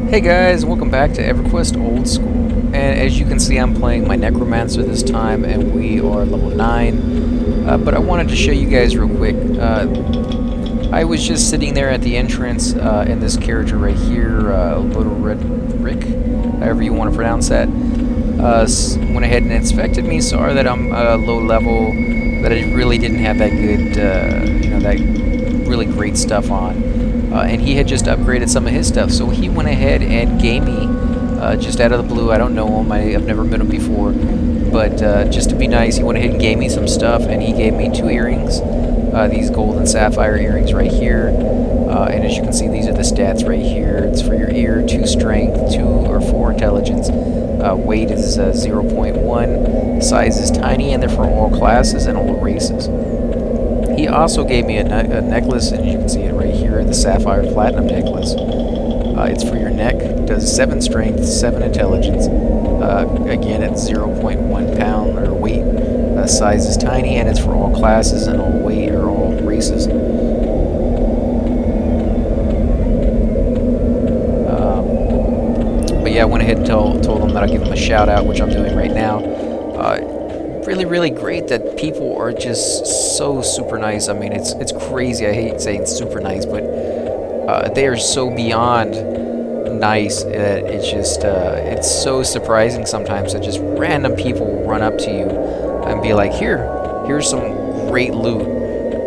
Hey guys, welcome back to Everquest Old School. And as you can see, I'm playing my Necromancer this time, and we are level 9. But I wanted to show you guys real quick. I was just sitting there at the entrance, and this character right here, Little Red Rick, however you want to pronounce that, went ahead and inspected me, saw that I'm low level, that I really didn't have that good, that really great stuff on. And he had just upgraded some of his stuff, so he went ahead and gave me, just out of the blue, I don't know him, I've never met him before, but just to be nice, he went ahead and gave me some stuff, and he gave me 2 earrings, these gold and sapphire earrings right here, and as you can see, these are the stats right here. It's for your ear, 2 strength, 2 or 4 intelligence, weight is 0.1, size is tiny, and they're for all classes and all races. He also gave me a necklace, and you can see it right here, the Sapphire Platinum necklace. It's for your neck, does 7 strength, 7 intelligence. Again, it's 0.1 pound or weight. Size is tiny, and it's for all classes and all weight or all races. But yeah, I went ahead and told them that I'll give them a shout out, which I'm doing right now. Really great that people are just so super nice. I mean, it's crazy. I hate saying super nice, but they are so beyond nice. It's just it's so surprising sometimes that just random people run up to you and be like, here's some great loot.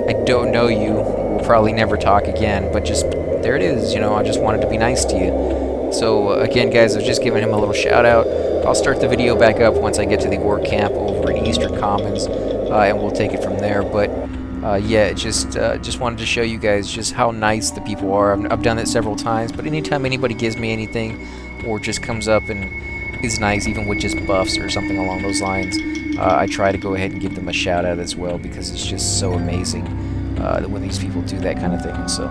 I don't know you. We'll probably never talk again, but just there it is. You know, I just wanted to be nice to you. So again, guys, I was just giving him a little shout out. I'll start the video back up once I get to the Orc camp over in Eastern Commons, and we'll take it from there. But yeah, just wanted to show you guys just how nice the people are. I've done it several times, but anytime anybody gives me anything or just comes up and is nice, even with just buffs or something along those lines, I try to go ahead and give them a shout out as well, because it's just so amazing when these people do that kind of thing. So.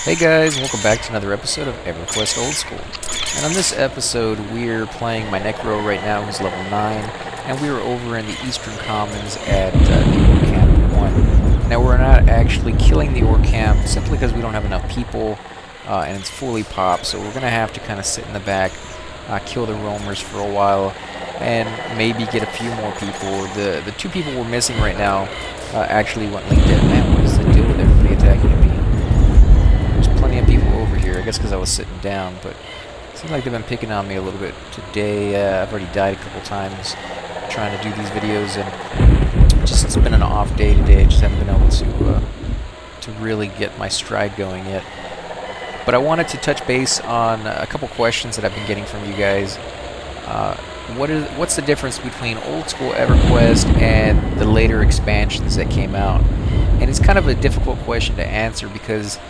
Hey guys, welcome back to another episode of Everquest Old School. And on this episode, we're playing my Necro right now, who's level 9, and we are over in the Eastern Commons at the Orc Camp 1. Now, we're not actually killing the Orc Camp simply because we don't have enough people, and it's fully popped, so we're going to have to kind of sit in the back, kill the roamers for a while, and maybe get a few more people. The 2 people we're missing right now actually went linked dead. Man, what is the deal with everybody attacking me? Plenty of people over here, I guess because I was sitting down, but it seems like they've been picking on me a little bit today. I've already died a couple times trying to do these videos, and just it's been an off day today. I just haven't been able to really get my stride going yet. But I wanted to touch base on a couple questions that I've been getting from you guys. What's the difference between old school Everquest and the later expansions that came out? And it's kind of a difficult question to answer because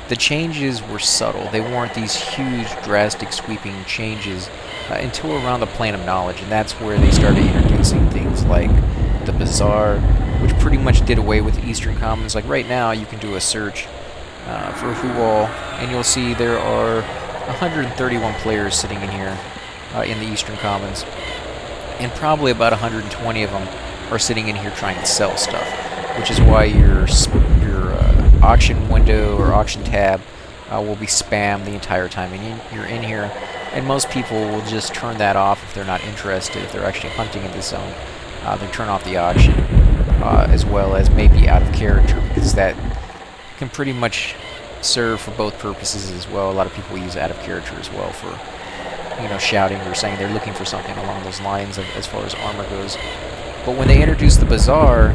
the changes were subtle. They weren't these huge, drastic, sweeping changes until around the Plane of Knowledge, and that's where they started introducing things like the Bazaar, which pretty much did away with Eastern Commons. Like right now, you can do a search for who all, and you'll see there are 131 players sitting in here in the Eastern Commons, and probably about 120 of them are sitting in here trying to sell stuff, which is why your auction window or auction tab will be spammed the entire time and you're in here, and most people will just turn that off if they're not interested. If they're actually hunting in this zone, they turn off the auction, as well as maybe out of character, because that can pretty much serve for both purposes as well. A lot of people use out of character as well for, you know, shouting or saying they're looking for something along those lines as far as armor goes. But when they introduced the Bazaar,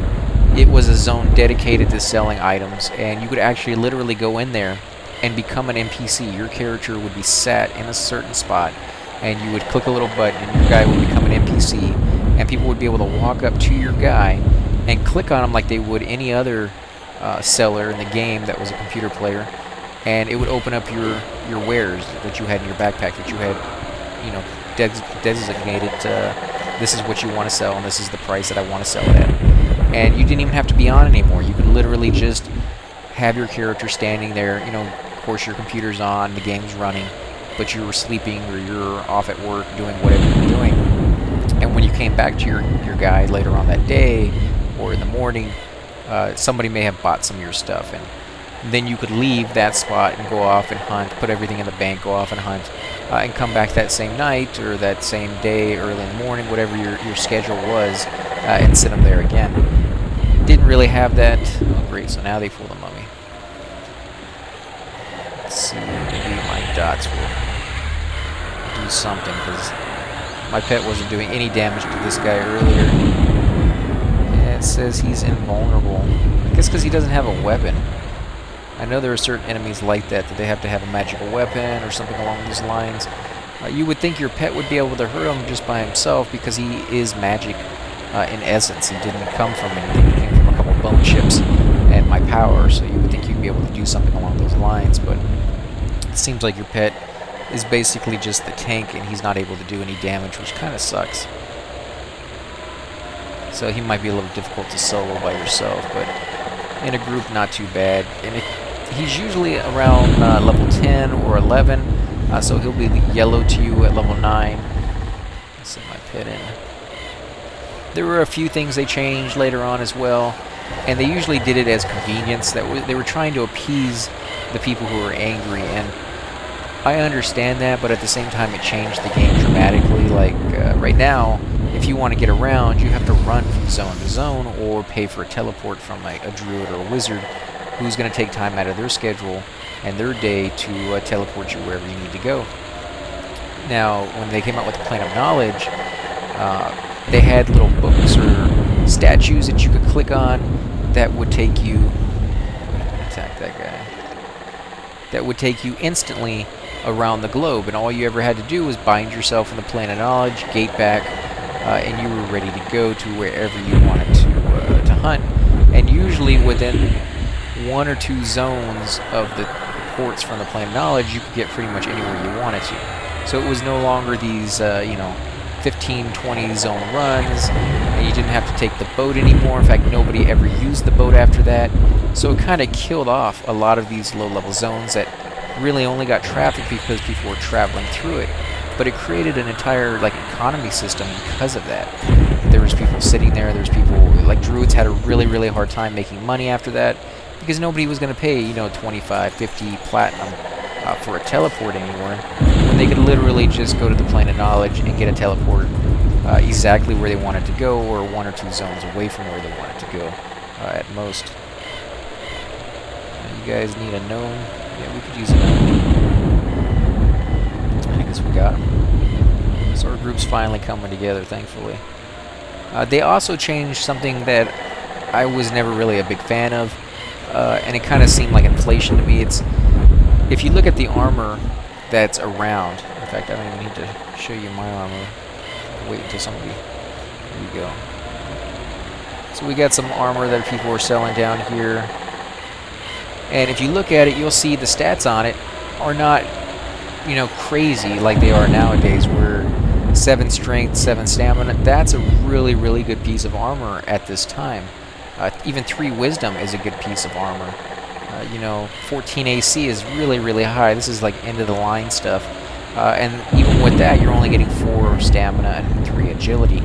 it was a zone dedicated to selling items, and you could actually literally go in there and become an NPC. Your character would be sat in a certain spot, and you would click a little button, and your guy would become an NPC, and people would be able to walk up to your guy and click on him like they would any other seller in the game that was a computer player, and it would open up your wares that you had in your backpack that you had, you know, designated. This is what you want to sell, and this is the price that I want to sell it at. And you didn't even have to be on anymore. You could literally just have your character standing there. You know, of course your computer's on, the game's running, but you were sleeping or you're off at work doing whatever you're doing. And when you came back to your guy later on that day or in the morning, somebody may have bought some of your stuff. And then you could leave that spot and go off and hunt, put everything in the bank, go off and hunt, and come back that same night or that same day, early in the morning, whatever your schedule was, and sit them there again. Didn't really have that. Oh, great, so now they fool the mummy. Let's see, maybe my dots will do something, because my pet wasn't doing any damage to this guy earlier. Yeah, it says he's invulnerable. I guess because he doesn't have a weapon. I know there are certain enemies like that they have to have a magical weapon or something along those lines. You would think your pet would be able to hurt him just by himself because he is magic in essence. He didn't come from anything. He came from a couple bone chips and my power, so you would think you'd be able to do something along those lines, but it seems like your pet is basically just the tank and he's not able to do any damage, which kind of sucks. So he might be a little difficult to solo by yourself, but in a group, not too bad. And he's usually around level 10 or 11, so he'll be yellow to you at level 9. Let's set my pet in. There were a few things they changed later on as well, and they usually did it as convenience. They were trying to appease the people who were angry, and I understand that, but at the same time it changed the game dramatically. Like right now, if you want to get around, you have to run from zone to zone or pay for a teleport from like a druid or a wizard who's going to take time out of their schedule and their day to teleport you wherever you need to go. Now, when they came out with the Plane of Knowledge, they had little books or statues that you could click on that would take you... Attack that guy. That would take you instantly around the globe, and all you ever had to do was bind yourself in the Plane of Knowledge, gate back, and you were ready to go to wherever you wanted to hunt. And usually within 1 or 2 zones of the ports from the Plane of Knowledge, you could get pretty much anywhere you wanted to. So it was no longer these, 15, 20 zone runs, and you didn't have to take the boat anymore. In fact, nobody ever used the boat after that. So it kind of killed off a lot of these low-level zones that really only got traffic because people were traveling through it. But it created an entire economy system because of that. There was people sitting there. There's people like druids had a really hard time making money after that because nobody was going to pay 25, 50 platinum for a teleport anymore, when they could literally just go to the Plane of Knowledge and get a teleport exactly where they wanted to go, or 1 or 2 zones away from where they wanted to go at most. You guys need a gnome? Yeah, we could use a gnome. I guess we got him. So our group's finally coming together, thankfully. They also changed something that I was never really a big fan of, and it kind of seemed like inflation to me. If you look at the armor that's around, in fact, I don't even need to show you my armor. Wait until somebody... There you go. So we got some armor that people were selling down here. And if you look at it, you'll see the stats on it are not, crazy like they are nowadays, where 7 strength, 7 stamina, that's a really good piece of armor at this time. Even 3 wisdom is a good piece of armor. 14 AC is really high. This is like end of the line stuff. And even with that, you're only getting 4 stamina and 3 agility.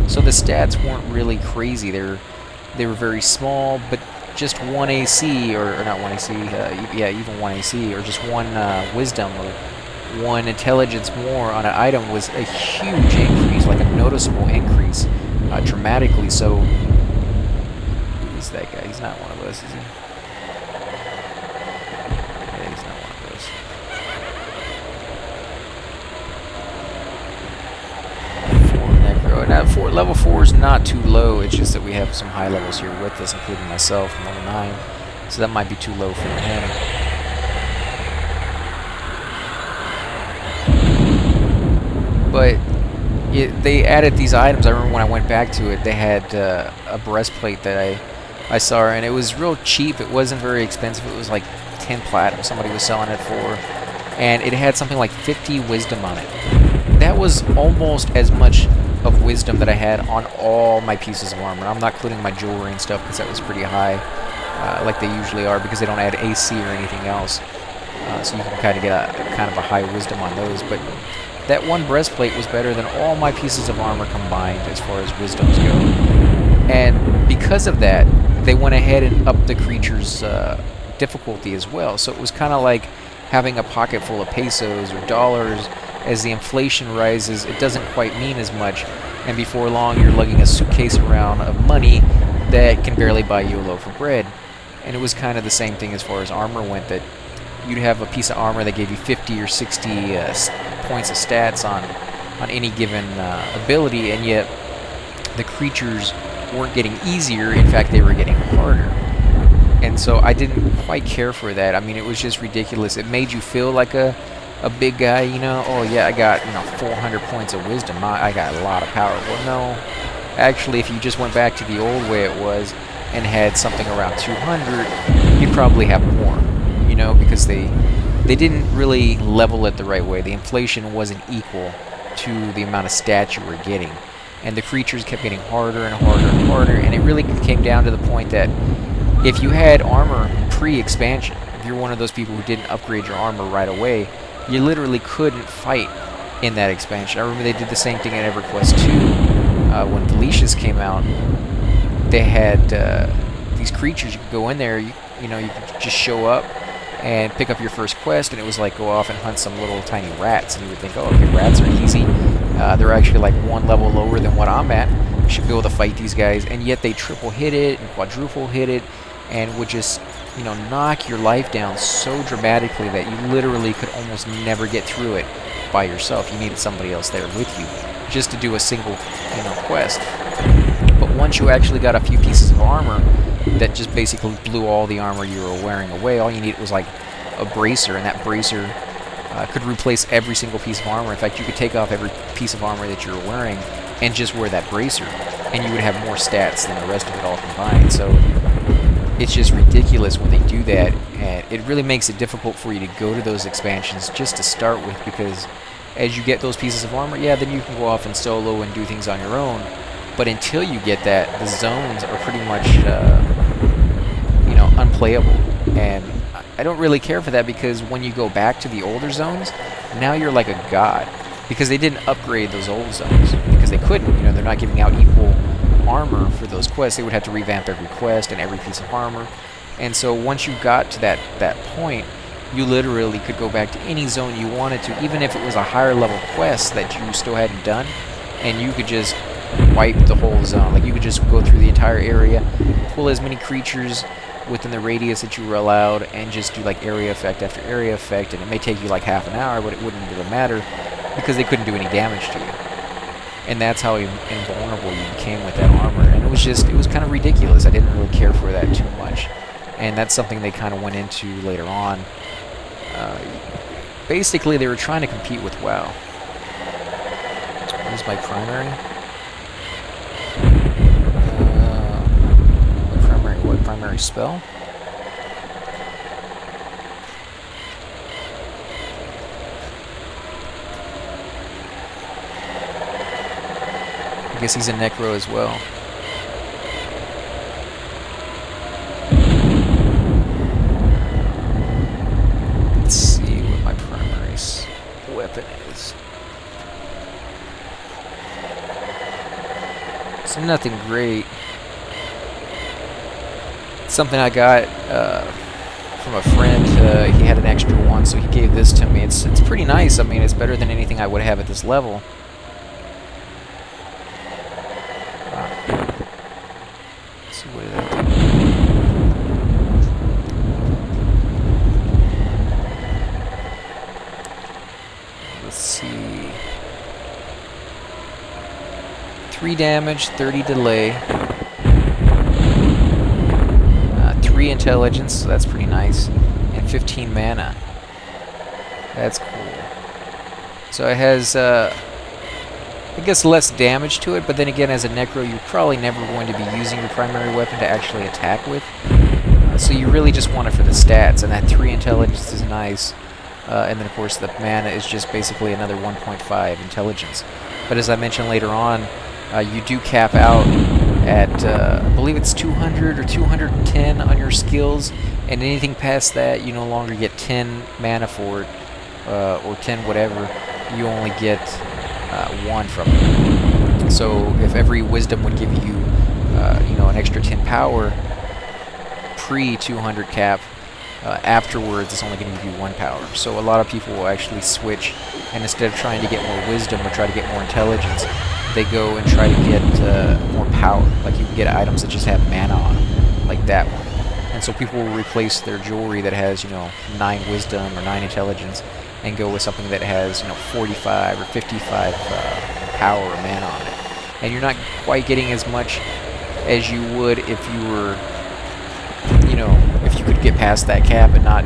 So the stats weren't really crazy. They were very small, but just 1 AC, or not 1 AC, yeah, even 1 AC, or just 1 wisdom or 1 intelligence more on an item was a huge increase, like a noticeable increase, dramatically. So, who's that guy? He's not one of us, is he? Yeah, he's not one of us. Necro. Now, level 4 is not too low. It's just that we have some high levels here with us, including myself, from level 9. So that might be too low for him. But they added these items. I remember when I went back to it, they had a breastplate that I saw, and it was real cheap. It wasn't very expensive. It was like 10 platinum somebody was selling it for. And it had something like 50 wisdom on it. That was almost as much of wisdom that I had on all my pieces of armor. I'm not including my jewelry and stuff because that was pretty high, like they usually are, because they don't add AC or anything else. So you can kind of get a high wisdom on those. But that one breastplate was better than all my pieces of armor combined as far as wisdoms go. And because of that, they went ahead and upped the creature's difficulty as well. So it was kind of like having a pocket full of pesos or dollars. As the inflation rises, it doesn't quite mean as much, and before long you're lugging a suitcase around of money that can barely buy you a loaf of bread. And it was kind of the same thing as far as armor went, that you'd have a piece of armor that gave you 50 or 60 points of stats on any given ability, and yet the creatures weren't getting easier. In fact, they were getting harder. And so I didn't quite care for that. I mean, it was just ridiculous. It made you feel like a big guy, you know. Oh yeah, I got 400 points of wisdom. I got a lot of power. Well, no. Actually, if you just went back to the old way it was and had something around 200, you'd probably have more, you know, because they didn't really level it the right way. The inflation wasn't equal to the amount of stats you were getting, and the creatures kept getting harder and harder and harder, and it really came down to the point that if you had armor pre-expansion, if you're one of those people who didn't upgrade your armor right away, you literally couldn't fight in that expansion. I remember they did the same thing in Everquest 2 when Felicia's came out. They had these creatures. You could go in there, you could just show up and pick up your first quest, and it was like go off and hunt some little tiny rats, and you would think, oh, okay, rats are easy. They're actually like one level lower than what I'm at. I should be able to fight these guys, and yet they triple hit it and quadruple hit it, and would just knock your life down so dramatically that you literally could almost never get through it by yourself. You needed somebody else there with you just to do a single quest. But once you actually got a few pieces of armor that just basically blew all the armor you were wearing away, all you needed was like a bracer, and that bracer could replace every single piece of armor. In fact, you could take off every piece of armor that you were wearing and just wear that bracer, and you would have more stats than the rest of it all combined. So it's just ridiculous when they do that, and it really makes it difficult for you to go to those expansions just to start with, because as you get those pieces of armor, yeah, then you can go off and solo and do things on your own, but until you get that, the zones are pretty much unplayable. And I don't really care for that, because when you go back to the older zones, now you're like a god, because they didn't upgrade those old zones, because they couldn't. They're not giving out equal armor for those quests. They would have to revamp every quest and every piece of armor. And so once you got to that point, you literally could go back to any zone you wanted to, even if it was a higher level quest that you still hadn't done, and you could just wipe the whole zone. Like, you could just go through the entire area, pull as many creatures within the radius that you were allowed, and just do like area effect after area effect, and it may take you like half an hour, but it wouldn't really matter because they couldn't do any damage to you. And that's how invulnerable you became with that armor. And it was kind of ridiculous. I didn't really care for that too much. And that's something they kind of went into later on. Basically, they were trying to compete with WoW. Where's my primary? Primary spell? I guess he's a Necro as well. Let's see what my primary weapon is. It's nothing great. It's something I got from a friend. He had an extra one, so he gave this to me. It's pretty nice. I mean, it's better than anything I would have at this level. Let's see, what did that do? Let's see. 3 damage, 30 delay. 3 intelligence, so that's pretty nice. And 15 mana. That's cool. So it has, I guess, less damage to it, but then again, as a Necro, you're probably never going to be using your primary weapon to actually attack with. So you really just want it for the stats, and that 3 intelligence is nice. And then, of course, the mana is just basically another 1.5 intelligence. But as I mentioned later on, you do cap out at, I believe it's 200 or 210 on your skills, and anything past that, you no longer get 10 mana for it, or 10 whatever. You only get 1 from it. So if every wisdom would give you, an extra 10 power pre-200 cap, afterwards it's only going to give you 1 power. So a lot of people will actually switch, and instead of trying to get more wisdom or try to get more intelligence, they go and try to get more power. Like you can get items that just have mana on them, like that one. And so people will replace their jewelry that has, 9 wisdom or 9 intelligence and go with something that has, 45 or 55 power or mana on it. And you're not quite getting as much as you would if you were, if you could get past that cap and not,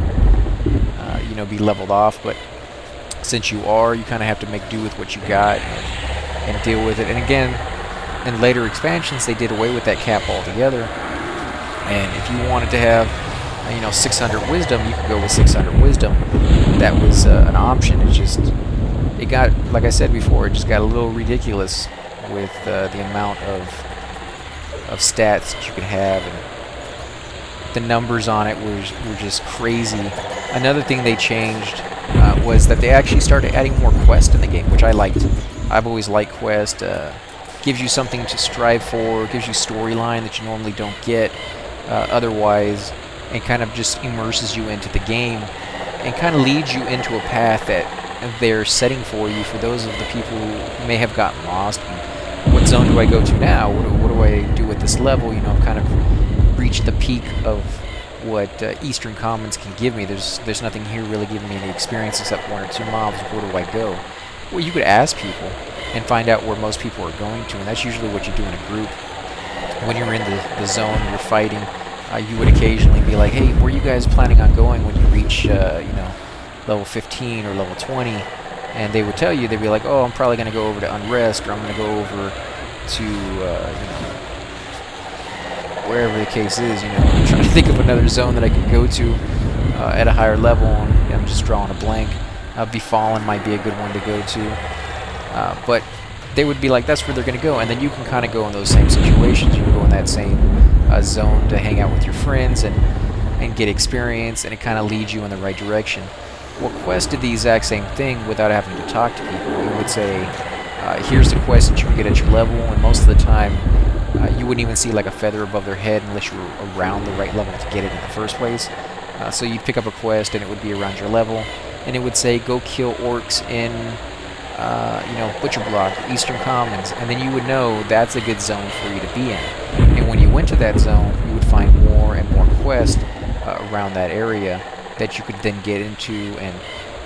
be leveled off. But since you are, you kind of have to make do with what you got and deal with it. And again, in later expansions, they did away with that cap altogether. And if you wanted to have, 600 wisdom, you could go with 600 wisdom. That was an option. It got, like I said before, it just got a little ridiculous with the amount of stats that you could have, and the numbers on it were just crazy. Another thing they changed was that they actually started adding more quests in the game, which I liked. I've always liked quests. Gives you something to strive for, gives you storyline that you normally don't get otherwise, and kind of just immerses you into the game and kind of leads you into a path that they're setting for you, for those of the people who may have gotten lost. And what zone do I go to now? What do I do with this level? I've kind of reached the peak of what Eastern Commons can give me. There's nothing here really giving me any experience except 1 or 2 mobs. Where do I go? Well, you could ask people and find out where most people are going to, and that's usually what you do in a group. When you're in the zone, you're fighting, you would occasionally be like, hey, where are you guys planning on going when you reach, level 15 or level 20? And they would tell you, they'd be like, oh, I'm probably going to go over to Unrest, or I'm going to go over to, wherever the case is. I'm trying to think of another zone that I could go to at a higher level, and I'm just drawing a blank. Befallen might be a good one to go to. But they would be like, that's where they're going to go. And then you can kind of go in those same situations. You can go in that same zone to hang out with your friends and get experience, and it kind of leads you in the right direction. Well, Quest did the exact same thing without having to talk to people. It would say, here's the quest that you can get at your level, and most of the time you wouldn't even see like a feather above their head unless you were around the right level to get it in the first place. So you'd pick up a quest and it would be around your level, and it would say, go kill orcs in Butcher Block, Eastern Commons, and then you would know that's a good zone for you to be in. And when you went to that zone, you would find more and more quests around that area that you could then get into, and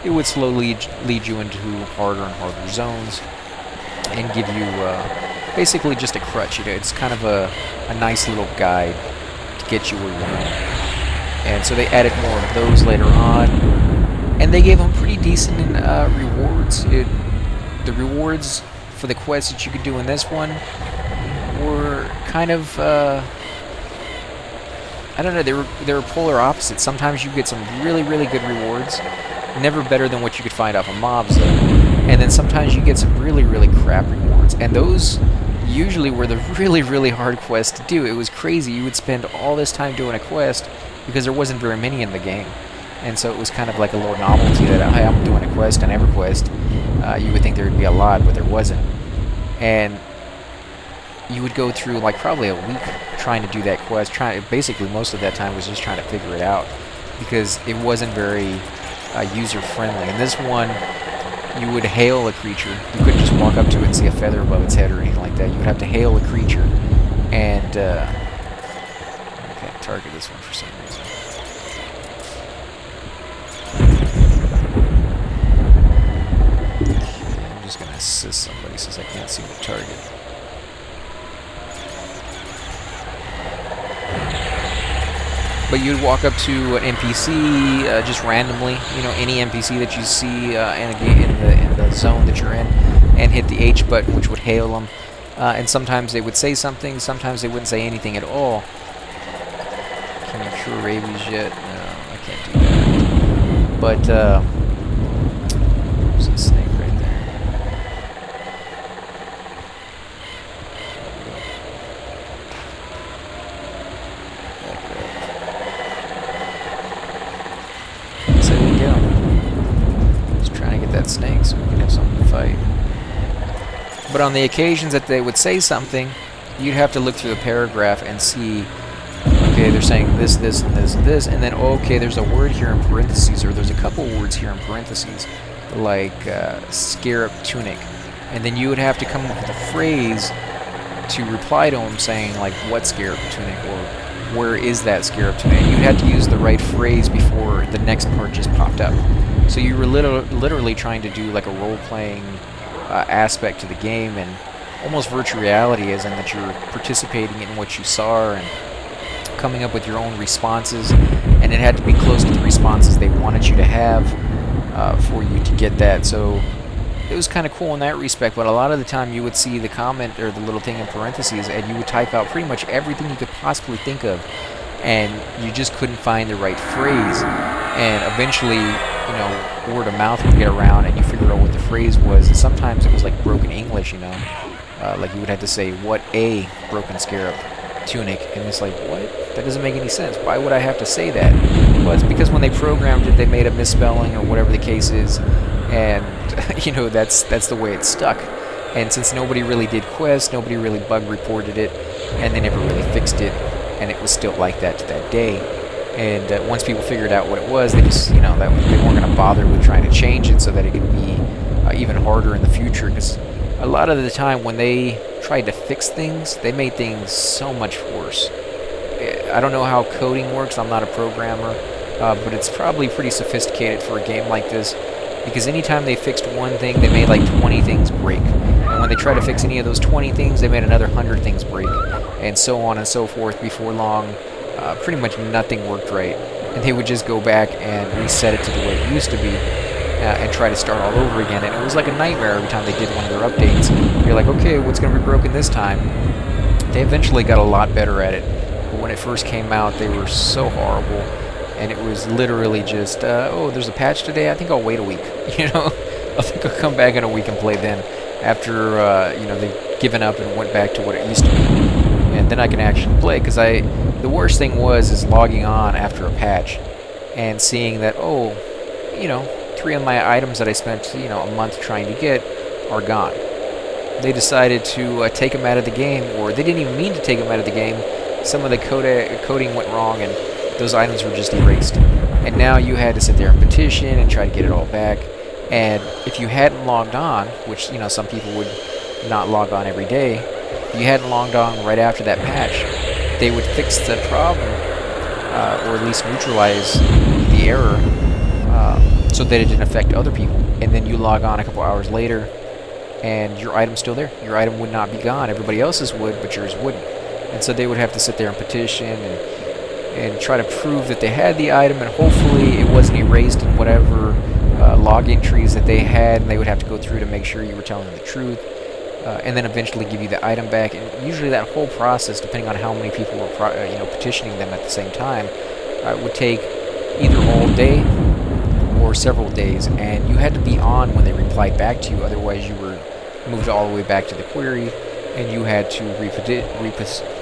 it would slowly lead you into harder and harder zones and give you basically just a crutch. It's kind of a nice little guide to get you where you're going. And so they added more of those later on, and they gave them pretty decent rewards. The rewards for the quests that you could do in this one were kind of, I don't know, they were polar opposites. Sometimes you get some really, really good rewards, never better than what you could find off of mobs, though. And then sometimes you get some really, really crap rewards, and those usually were the really, really hard quests to do. It was crazy. You would spend all this time doing a quest because there wasn't very many in the game. And so it was kind of like a little novelty that, hey, I'm doing a quest on Everquest. You would think there would be a lot, but there wasn't. And you would go through like probably a week trying to do that quest. Basically, most of that time was just trying to figure it out because it wasn't very user-friendly. In this one, you would hail a creature. You couldn't just walk up to it and see a feather above its head or anything like that. You would have to hail a creature, and I can't target this one for some reason. I'm just going to assist somebody since I can't seem to target. But you'd walk up to an NPC just randomly, any NPC that you see in the zone that you're in, and hit the H button, which would hail them. And sometimes they would say something, sometimes they wouldn't say anything at all. Can you cure rabies yet? No, I can't do that. But there's a snake right there. That snake so we can have something to fight. But on the occasions that they would say something, you'd have to look through the paragraph and see, okay, okay, they're saying this, this, and this, and this, and then, okay, there's a word here in parentheses, or there's a couple words here in parentheses, like scarab tunic. And then you would have to come up with a phrase to reply to them saying, like, what scarab tunic, or where is that scarab tunic? And you'd have to use the right phrase before the next part just popped up. So you were literally trying to do like a role-playing aspect to the game, and almost virtual reality, as in that you're participating in what you saw and coming up with your own responses, and it had to be close to the responses they wanted you to have for you to get that. So it was kind of cool in that respect, but a lot of the time you would see the comment or the little thing in parentheses, and you would type out pretty much everything you could possibly think of, and you just couldn't find the right phrase. And eventually, you know, word of mouth would get around, and you figure out what the phrase was. And sometimes it was like broken English, you know, like you would have to say, "What a broken scarab tunic," and it's like, what? That doesn't make any sense. Why would I have to say that? Well, it's because when they programmed it, they made a misspelling or whatever the case is, and you know, that's the way it stuck. And since nobody really did quests, nobody really bug reported it, and they never really fixed it, and it was still like that to that day. And once people figured out what it was, they just, you know, they weren't going to bother with trying to change it so that it could be even harder in the future. Because a lot of the time when they tried to fix things, they made things so much worse. I don't know how coding works. I'm not a programmer, but it's probably pretty sophisticated for a game like this. Because anytime they fixed one thing, they made like 20 things break. And when they tried to fix any of those 20 things, they made another 100 things break. And so on and so forth. Before long, pretty much nothing worked right. And they would just go back and reset it to the way it used to be and try to start all over again. And it was like a nightmare every time they did one of their updates. You're like, okay, what's going to be broken this time? They eventually got a lot better at it. But when it first came out, they were so horrible. And it was literally just, oh, there's a patch today? I think I'll wait a week. You know, I think I'll come back in a week and play then. After, you know, they've given up and went back to what it used to be. And then I can actually play. Because the worst thing is logging on after a patch and seeing that, oh, you know, 3 of my items that I spent, you know, a month trying to get are gone. They decided to take them out of the game, or they didn't even mean to take them out of the game. Some of the coding went wrong, and those items were just erased. And now you had to sit there and petition and try to get it all back. And if you hadn't logged on, which, you know, some people would not log on every day, if you hadn't logged on right after that patch, they would fix the problem, or at least neutralize the error, so that it didn't affect other people. And then you log on a couple hours later, and your item's still there. Your item would not be gone. Everybody else's would, but yours wouldn't. And so they would have to sit there and petition and try to prove that they had the item, and hopefully it wasn't erased in whatever log entries that they had, and they would have to go through to make sure you were telling them the truth, and then eventually give you the item back. And usually that whole process, depending on how many people were you know, petitioning them at the same time, would take either all day or several days, and you had to be on when they replied back to you, otherwise you were moved all the way back to the query, and you had to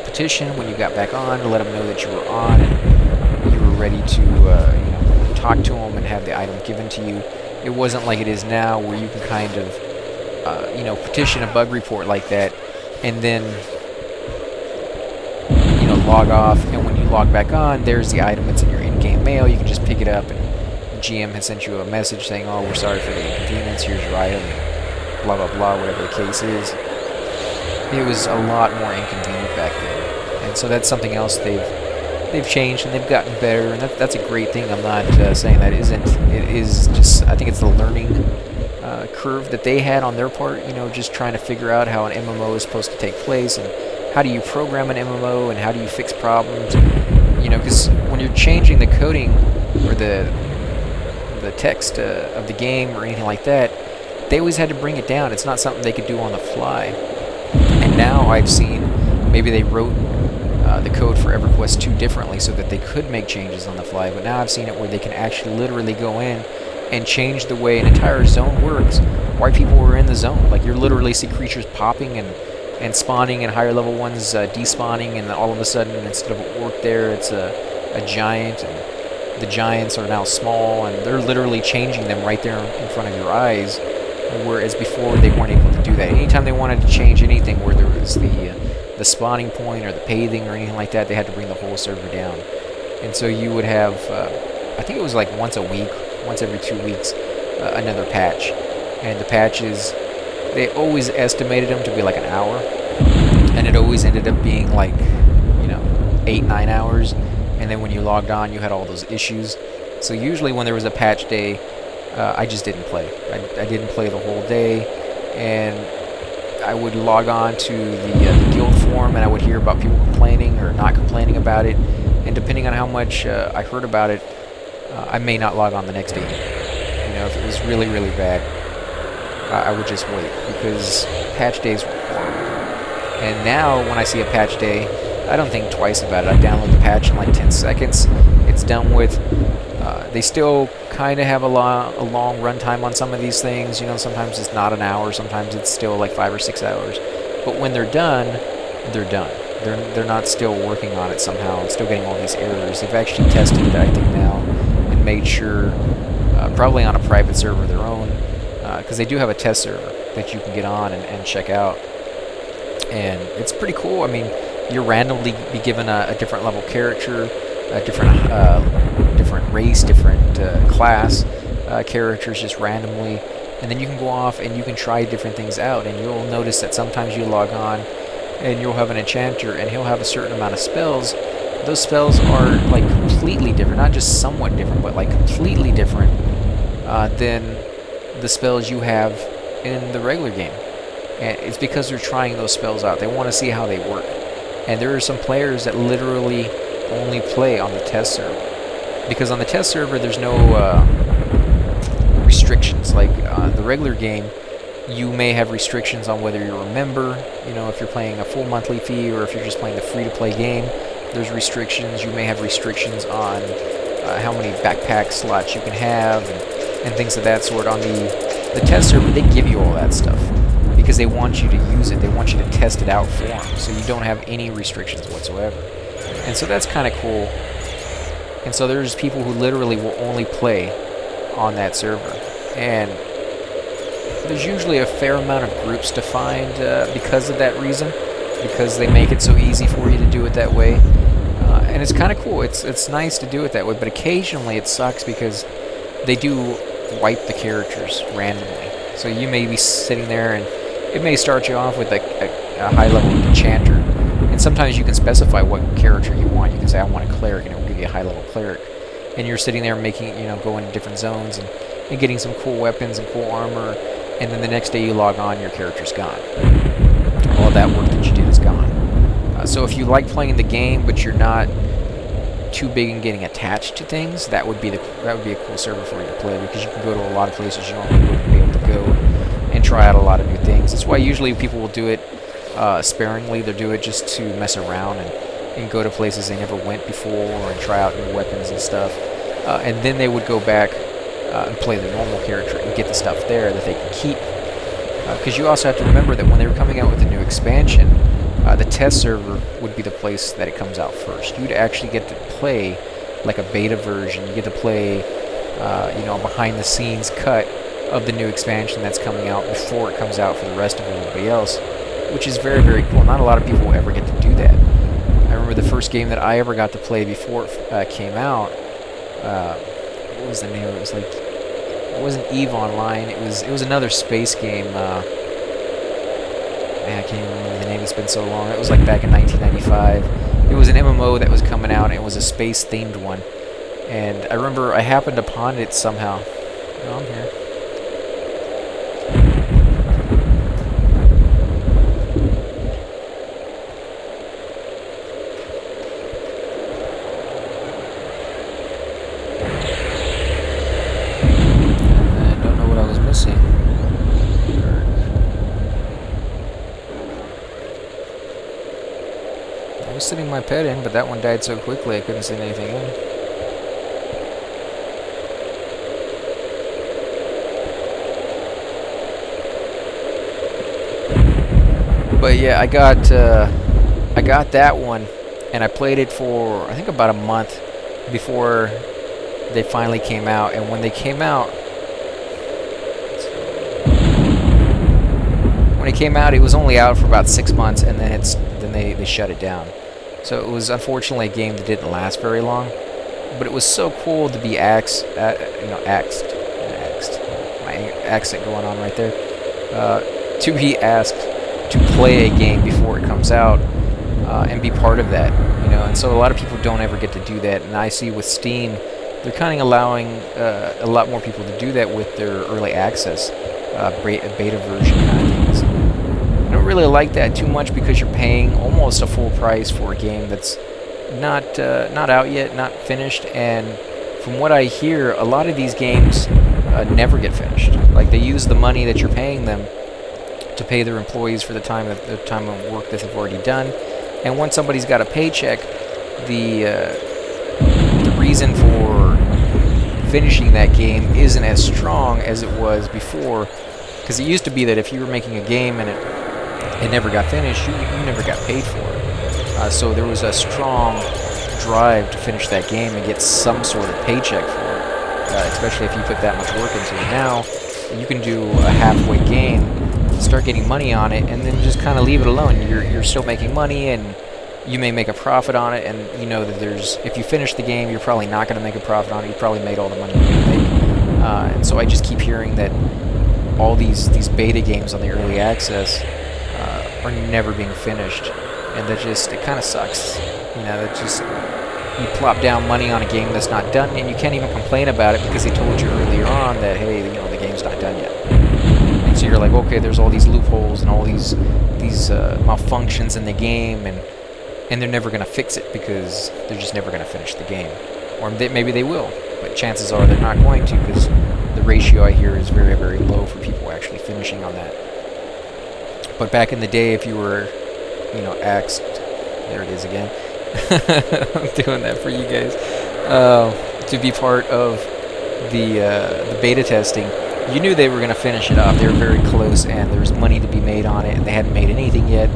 petition when you got back on to let them know that you were on and you were ready to you know, talk to them and have the item given to you. It wasn't like it is now, where you can kind of you know, petition a bug report like that and then, you know, log off, and when you log back on, there's the item. It's in your in-game mail. You can just pick it up, and the GM has sent you a message saying, oh, we're sorry for the inconvenience, here's your item, and blah blah blah, whatever the case is. It was a lot more inconvenient back then, and so that's something else they've changed, and they've gotten better, and that's a great thing. I'm not saying that isn't. It is just, I think it's the learning curve that they had on their part, you know, just trying to figure out how an MMO is supposed to take place, and how do you program an MMO, and how do you fix problems, you know, because when you're changing the coding or the text of the game or anything like that, they always had to bring it down. It's not something they could do on the fly. And now I've seen, maybe they wrote the code for Everquest 2 differently so that they could make changes on the fly, but now I've seen it where they can actually literally go in and change the way an entire zone works, why people were in the zone. Like, you literally see creatures popping and spawning, and higher level ones despawning, and all of a sudden, instead of an orc there, it's a giant, and the giants are now small, and they're literally changing them right there in front of your eyes, whereas before they weren't able to do that. Anytime they wanted to change anything, where there was the the spawning point or the paving or anything like that. They had to bring the whole server down. And so you would have, I think it was like once a week, once every 2 weeks, another patch. And the patches, they always estimated them to be like an hour. And it always ended up being like, 8-9 hours. And then when you logged on, you had all those issues. So usually when there was a patch day, I just didn't play. I didn't play the whole day. And I would log on to the guild forum, and I would hear about people complaining or not complaining about it. And depending on how much I heard about it, I may not log on the next day. If it was really, really bad, I would just wait, because patch days were horrible. And now when I see a patch day, I don't think twice about it. I download the patch in like 10 seconds. It's done with. They still kind of have a long runtime on some of these things. Sometimes it's not an hour. Sometimes it's still like 5 or 6 hours. But when they're done, they're done. They're not still working on it somehow and still getting all these errors. They've actually tested it, I think, now, and made sure, probably on a private server of their own, because they do have a test server that you can get on and check out. And it's pretty cool. I mean, you'll randomly be given a different level character, a different race, different class characters just randomly, and then you can go off and you can try different things out. And you'll notice that sometimes you log on and you'll have an enchanter and he'll have a certain amount of spells. Those spells are like completely different, not just somewhat different, but like completely different than the spells you have in the regular game. And it's because they're trying those spells out. They want to see how they work. And there are some players that literally only play on the test server, because on the test server there's no restrictions. Like the regular game, you may have restrictions on whether you're a member, if you're playing a full monthly fee, or if you're just playing the free-to-play game. There's restrictions. You may have restrictions on how many backpack slots you can have and things of that sort. On the test server, they give you all that stuff because they want you to use it. They want you to test it out for them, so you don't have any restrictions whatsoever. And so that's kind of cool. And so there's people who literally will only play on that server. And there's usually a fair amount of groups to find because of that reason, because they make it so easy for you to do it that way. And it's kind of cool. It's nice to do it that way, but occasionally it sucks because they do wipe the characters randomly. So you may be sitting there and it may start you off with a high-level enchanter. And sometimes you can specify what character you want. You can say, I want a cleric, and it will give you a high-level cleric. And you're sitting there making, going to different zones and getting some cool weapons and cool armor. And then the next day you log on, your character's gone. All that work that you did is gone. So if you like playing the game, but you're not too big in getting attached to things, that would be a cool server for you to play, because you can go to a lot of places you normally wouldn't be able to go and try out a lot of new things. That's why usually people will do it sparingly. They'll do it just to mess around and go to places they never went before and try out new weapons and stuff. And then they would go back and play the normal character and get the stuff there that they can keep. Because you also have to remember that when they were coming out with the new expansion, the test server would be the place that it comes out first. You'd actually get to play like a beta version. You get to play, behind-the-scenes cut of the new expansion that's coming out before it comes out for the rest of everybody else, which is very, very cool. Not a lot of people will ever get to do that. I remember the first game that I ever got to play before it came out. What was the name? It was like, it wasn't EVE Online. It was another space game. Man, I can't even remember the name. It's been so long. It was like back in 1995. It was an MMO that was coming out, and it was a space-themed one. And I remember I happened upon it somehow. Oh, I'm here. I don't know what I was missing. I was sitting my pet in, but that one died so quickly I couldn't send anything in. But yeah, I got that one, and I played it for I think about a month before they finally came out. And when they came out, it was only out for about 6 months, and then then they shut it down. So it was unfortunately a game that didn't last very long. But it was so cool to be axed, my accent going on right there, to be asked to play a game before it comes out and be part of that, and so a lot of people don't ever get to do that, and I see with Steam, they're kind of allowing a lot more people to do that with their early access, beta version kind of things. I don't really like that too much because you're paying almost a full price for a game that's not out yet, not finished, and from what I hear, a lot of these games never get finished. Like, they use the money that you're paying them to pay their employees for the time of work that they've already done, and once somebody's got a paycheck, the reason for finishing that game isn't as strong as it was before, because it used to be that if you were making a game and it never got finished, you never got paid for it. So there was a strong drive to finish that game and get some sort of paycheck for it, especially if you put that much work into it. Now, you can do a halfway game, start getting money on it, and then just kind of leave it alone. You're still making money, and you may make a profit on it, and you know that if you finish the game, you're probably not going to make a profit on it. You probably made all the money you're going to make. And so I just keep hearing that all these beta games on the early access are never being finished. And that it kind of sucks. That just, you plop down money on a game that's not done, and you can't even complain about it because they told you earlier on that, hey, the game's not done yet. And so you're like, okay, there's all these loopholes and all these malfunctions in the game, and they're never going to fix it because they're just never going to finish the game. Or maybe they will, but chances are they're not going to, because the ratio I hear is very, very low for people actually finishing on that. But back in the day, if you were axed, there it is again, I'm doing that for you guys, to be part of the beta testing, you knew they were going to finish it off. They were very close, and there was money to be made on it, and they hadn't made anything yet.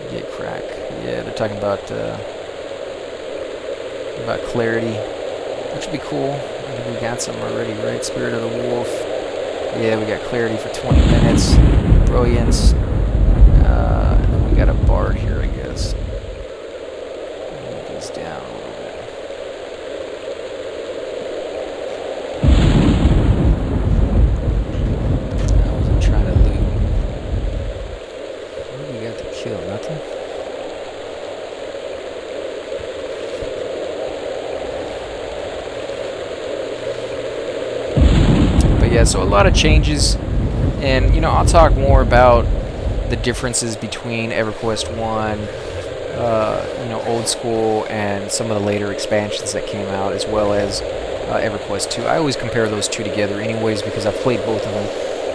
Get crack. Yeah, they're talking about clarity, which would be cool. I think we got some already, right? Spirit of the Wolf. Yeah, we got clarity for 20 minutes. Brilliance. And then we got a bard here, I guess. Move these down a little bit. I wasn't trying to loot. What do we got to kill? Nothing? But yeah, so a lot of changes. And, I'll talk more about the differences between Everquest 1, old school, and some of the later expansions that came out, as well as Everquest 2. I always compare those two together anyways, because I've played both of them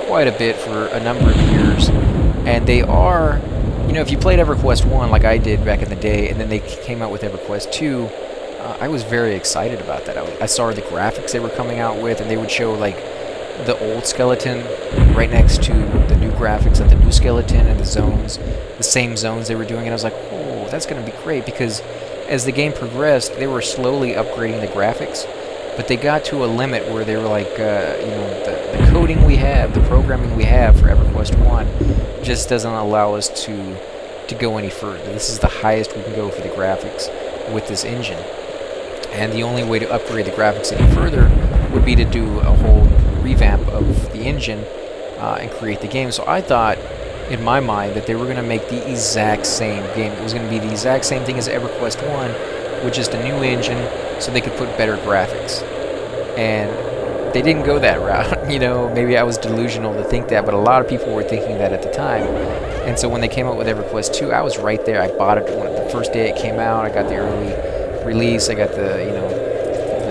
quite a bit for a number of years. And they are, if you played Everquest 1 like I did back in the day, and then they came out with Everquest 2, I was very excited about that. I saw the graphics they were coming out with, and they would show, like, the old skeleton right next to the new graphics of the new skeleton, and the zones, the same zones they were doing, and I was like, oh, that's going to be great, because as the game progressed, they were slowly upgrading the graphics, but they got to a limit where they were like, the coding we have, the programming we have for Everquest 1 just doesn't allow us to go any further. This is the highest we can go for the graphics with this engine, and the only way to upgrade the graphics any further would be to do a whole revamp of the engine and create the game. So I thought, in my mind, that they were going to make the exact same game. It was going to be the exact same thing as Everquest 1, with just a new engine, so they could put better graphics. And they didn't go that route. Maybe I was delusional to think that, but a lot of people were thinking that at the time. And so when they came out with Everquest 2, I was right there. I bought it the first day it came out. I got the early release. I got the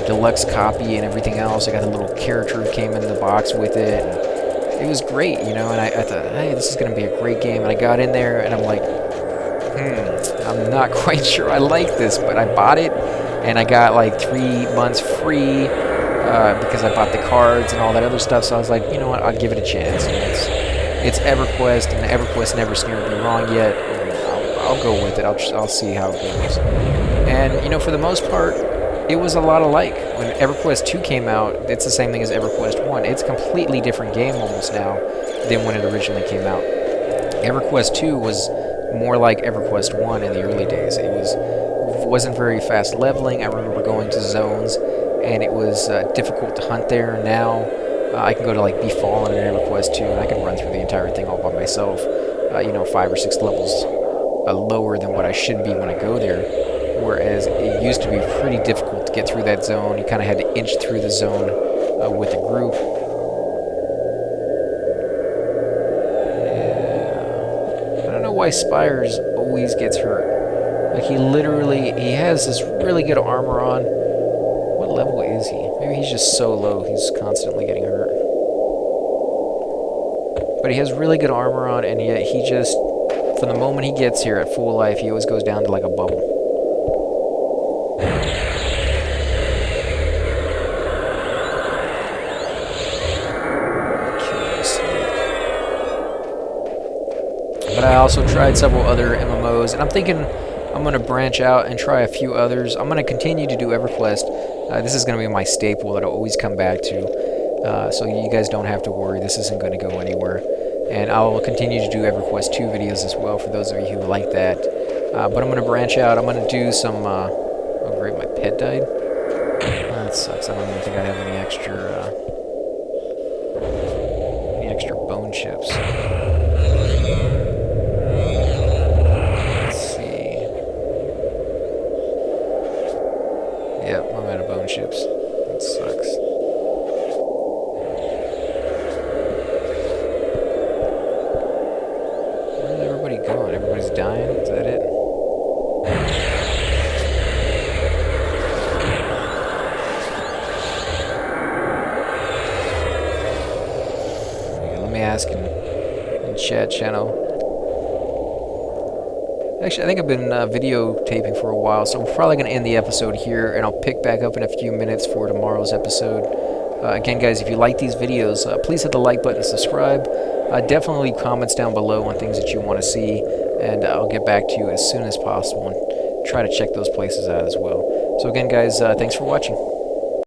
deluxe copy and everything else. I got the little character that came in the box with it. And it was great, and I thought, hey, this is going to be a great game. And I got in there, and I'm like, I'm not quite sure I like this, but I bought it, and I got like 3 months free because I bought the cards and all that other stuff. So I was like, you know what, I'll give it a chance. And it's Everquest, and Everquest never steered me wrong yet. I'll go with it. I'll see how it goes. And for the most part, it was a lot alike. When Everquest 2 came out, it's the same thing as Everquest 1. It's a completely different game almost now than when it originally came out. Everquest 2 was more like EverQuest 1 in the early days. Wasn't very fast leveling. I remember going to zones, and it was difficult to hunt there. Now I can go to like Be Fallen in EverQuest 2, and I can run through the entire thing all by myself. 5 or 6 levels lower than what I should be when I go there. Whereas it used to be pretty difficult to get through that zone. You kind of had to inch through the zone with a group. Yeah. I don't know why Spires always gets hurt. Like, he has this really good armor on. What level is he? Maybe he's just so low, he's constantly getting hurt. But he has really good armor on, and yet he just, from the moment he gets here at full life, he always goes down to like a bubble. But I also tried several other MMOs, and I'm thinking I'm going to branch out and try a few others. I'm going to continue to do EverQuest. This is going to be my staple that I'll always come back to. So you guys don't have to worry. This isn't going to go anywhere. And I'll continue to do EverQuest 2 videos as well for those of you who like that. But I'm going to branch out. I'm going to do some... oh, great, my pet died. That sucks. I don't even think I have any extra bone chips. Yep, I'm out of bone chips. That sucks. Where's everybody going? Everybody's dying? Is that it? Okay, let me ask in chat channel. Actually, I think I've been videotaping for a while, so I'm probably going to end the episode here, and I'll pick back up in a few minutes for tomorrow's episode. Again, guys, if you like these videos, please hit the like button and subscribe. Definitely leave comments down below on things that you want to see, and I'll get back to you as soon as possible and try to check those places out as well. So again, guys, thanks for watching.